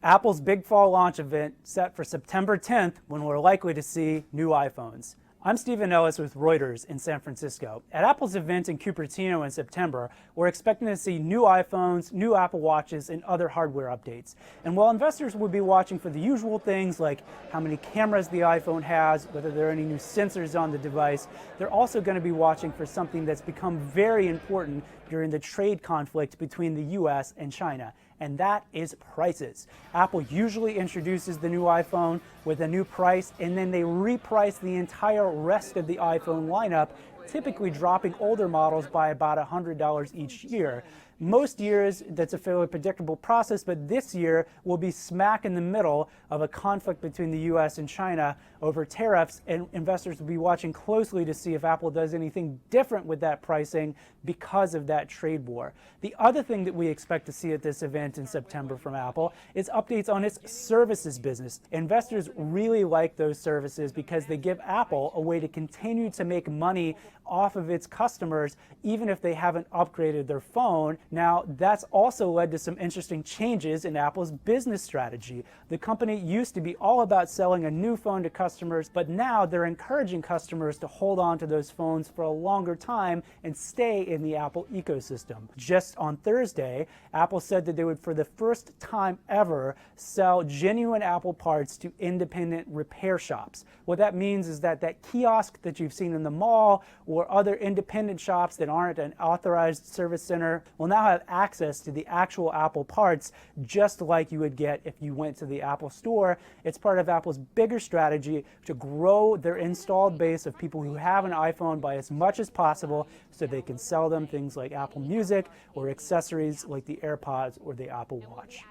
Apple's big fall launch event set for September 10th, when we're likely to see new iPhones. I'm Stephen Ellis with Reuters in San Francisco. At Apple's event in Cupertino in September, we're expecting to see new iPhones, new Apple Watches, and other hardware updates. And while investors will be watching for the usual things like how many cameras the iPhone has, whether there are any new sensors on the device, they're also going to be watching for something that's become very important during the trade conflict between the US and China, and that is prices. Apple usually introduces the new iPhone with a new price, and then they reprice the entire rest of the iPhone lineup, typically dropping older models by about $100 each year. Most years, that's a fairly predictable process, but this year will be smack in the middle of a conflict between the US and China over tariffs, and investors will be watching closely to see if Apple does anything different with that pricing because of that trade war. The other thing that we expect to see at this event in September from Apple is updates on its services business. Investors really like those services because they give Apple a way to continue to make money off of its customers even if they haven't upgraded their phone. Now, that's also led to some interesting changes in Apple's business strategy. The company used to be all about selling a new phone to customers, but now they're encouraging customers to hold on to those phones for a longer time and stay in the Apple ecosystem. Just on Thursday, Apple said that they would, for the first time ever, sell genuine Apple parts to independent repair shops. What that means is that that kiosk that you've seen in the mall or other independent shops that aren't an authorized service center will now have access to the actual Apple parts, just like you would get if you went to the Apple Store. It's part of Apple's bigger strategy to grow their installed base of people who have an iPhone by as much as possible so they can sell them things like Apple Music or accessories like the AirPods or the Apple Watch.